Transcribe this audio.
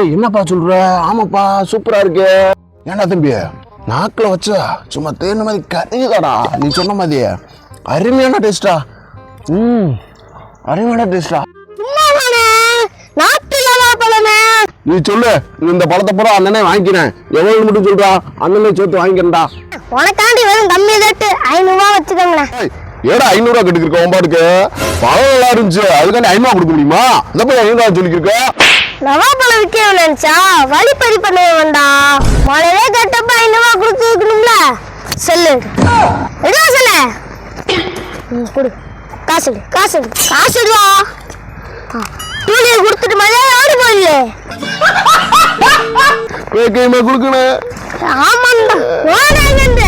டேய் என்னப்பா சொல்ற? ஆமாப்பா சூப்பரா இருக்கு. ஏன்டா தம்பி நாக்கில் வச்சா சும்மா தேன் மாதிரி கறிதாடா. நீ சொன்ன மாதிரி அருமையான டேஸ்டா. அருமையான டேஸ்டா. நீ சொல்லு, இந்த பழத்தை பூரா அண்ணனே வாங்கிக்கிறேன். எவ்வளவு மட்டும் சொல்றா, அண்ணனே சேர்த்து வாங்கிக்கிறேன்டா. உனக்காண்டி வெறும் கம்மி ரேட்டு 500 ரூபா வச்சுக்கோங்களேன். ஏடா 500 ரூபா கட்டிருக்க ஒம்பாட்டுக்கு? பழம் நல்லா இருந்துச்சு, அதுக்காண்டி 500 கொடுக்க முடியுமா? இந்த போய் 500 ரூபா சொல்லிருக்க. நவாப்பழம் விற்க நினைச்சா வழிப்பறி பண்ண வேண்டாம். மழையே கட்டப்ப 500 ரூபா கொடுத்து வைக்கணும்ல. சொல்லு என்ன சொல்ல? கொடு காசு, காசு, காசுடா. டூலியை கொடுத்துட்டு மழையா ஓடி போயில்ல. கைமா கொடுக்கணும். ஆமாண்டா ஓடாங்கன்ற.